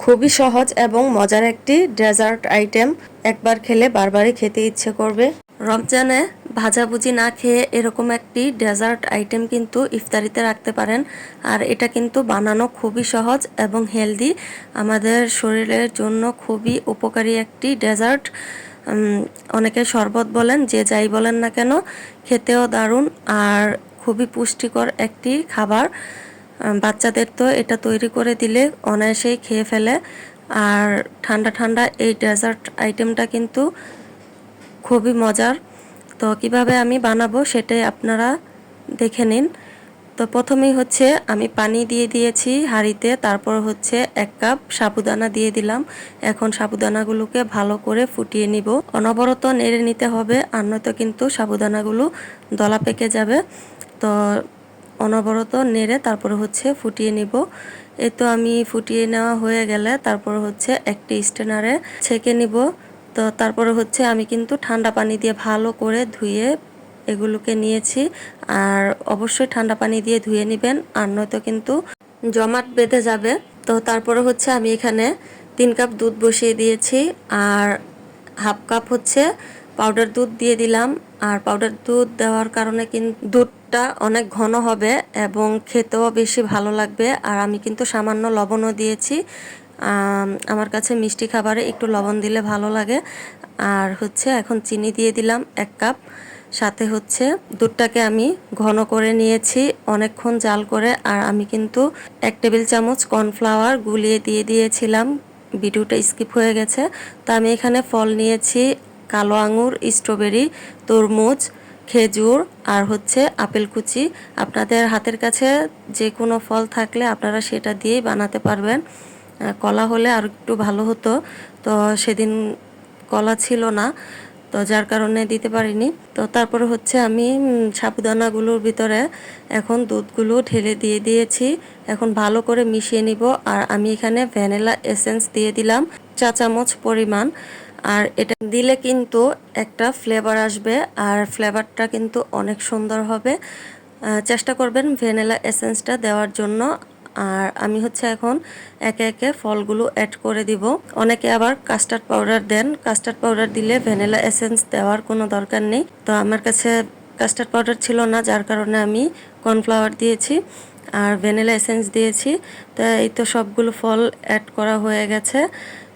খুবই সহজ এবং মজার একটি ডেজার্ট আইটেম। একবার খেলে বারবারই খেতে ইচ্ছে করবে। রমজানে ভাজাভুজি না খেয়ে এরকম একটি ডেজার্ট আইটেম কিন্তু ইফতারিতে রাখতে পারেন। আর এটা কিন্তু বানানো খুবই সহজ এবং হেলদি, আমাদের শরীরের জন্য খুবই উপকারী একটি ডেজার্ট। অনেকে শরবত বলেন, যে যাই বলেন না কেন, খেতেও দারুণ আর খুবই পুষ্টিকর একটি খাবার। বাচ্চাদের তো এটা তৈরি করে দিলে অনায়াসেই খেয়ে ফেলে। আর ঠান্ডা ঠান্ডা এই ডেজার্ট আইটেমটা কিন্তু খুবই মজার। তো কিভাবে আমি বানাবো সেটাই আপনারা দেখে নিন। তো প্রথমেই হচ্ছে আমি পানি দিয়ে দিয়েছি হাঁড়িতে, তারপর হচ্ছে 1 কাপ সাবুদানা দিয়ে দিলাম। এখন সাবুদানাগুলোকে ভালো করে ফুটিয়ে নিব। অনবরত নেড়ে নিতে হবে, আর নয়তো কিন্তু সাবুদানাগুলো দলা পেকে যাবে। তো অনবরত নেড়ে তারপরে হচ্ছে ফুটিয়ে নিব। এই তো আমি ফুটিয়ে নেওয়া হয়ে গেলে তারপর হচ্ছে একটি স্ট্রেনারে ছেঁকে নিব। তো তারপরে হচ্ছে আমি কিন্তু ঠান্ডা পানি দিয়ে ভালো করে ধুয়ে এগুলোকে নিয়েছি। আর অবশ্যই ঠান্ডা পানি দিয়ে ধুয়ে নেবেন, আর নয়তো কিন্তু জমাট বেঁধে যাবে। তো তারপরে হচ্ছে আমি এখানে 3 কাপ দুধ বসিয়ে দিয়েছি, আর হাফ কাপ হচ্ছে পাউডার দুধ দিয়ে দিলাম। আর পাউডার দুধ দেওয়ার কারণে কিন্তু দুধটা অনেক ঘন হবে এবং খেতেও বেশি ভালো লাগবে। আর আমি কিন্তু সামান্য লবণও দিয়েছি। আমার কাছে মিষ্টি খাবারে একটু লবণ দিলে ভালো লাগে। আর হচ্ছে এখন চিনি দিয়ে দিলাম 1 কাপ। সাথে হচ্ছে দুধটাকে আমি ঘন করে নিয়েছি অনেকক্ষণ জাল করে। আর আমি কিন্তু 1 টেবিল চামচ কর্নফ্লাওয়ার গুলিয়ে দিয়ে দিয়েছিলাম, ভিডিওটা স্কিপ হয়ে গেছে। তো আমি এখানে ফল নিয়েছি কালো আঙুর, স্ট্রবেরি, তরমুজ, খেজুর আর হচ্ছে আপেল কুচি। আপনাদের হাতের কাছে যে কোনো ফল থাকলে আপনারা সেটা দিয়েই বানাতে পারবেন। কলা হলে আর একটু ভালো হতো, তো সেদিন কলা ছিল না, তো যার কারণে দিতে পারিনি। তো তারপরে হচ্ছে আমি সাবুদানাগুলোর ভিতরে এখন দুধগুলো ঢেলে দিয়ে দিয়েছি। এখন ভালো করে মিশিয়ে নিব। আর আমি এখানে ভ্যানিলা এসেন্স দিয়ে দিলাম 4 চামচ পরিমাণ। আর এটা দিলে কিন্তু একটা ফ্লেভার আসবে, আর ফ্লেভারটা কিন্তু অনেক সুন্দর হবে। চেষ্টা করবেন ভ্যানিলা এসেন্সটা দেওয়ার জন্য। আর আমি হচ্ছে এখন একে একে ফলগুলো অ্যাড করে দিব। অনেকে আবার কাস্টার্ড পাউডার দেন, কাস্টার্ড পাউডার দিলে ভ্যানিলা এসেন্স দেওয়ার কোনো দরকার নেই। তো আমার কাছে কাস্টার্ড পাউডার ছিল না, যার কারণে আমি কর্নফ্লাওয়ার দিয়েছি আর ভ্যানিলা এসেন্স দিয়েছি। তো এই তো সবগুলো ফল অ্যাড করা হয়ে গেছে।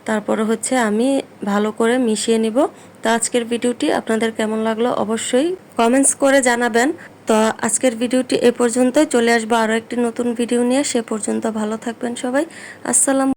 তারপরে হচ্ছে আমি ভালো করে মিশিয়ে নিব। তো আজকের ভিডিওটি আপনাদের কেমন লাগলো অবশ্যই কমেন্টস করে জানাবেন। তো আজকের ভিডিওটি এ পর্যন্তই। চলে আসবো আরও একটি নতুন ভিডিও নিয়ে। সে পর্যন্ত ভালো থাকবেন সবাই। আসসালাম।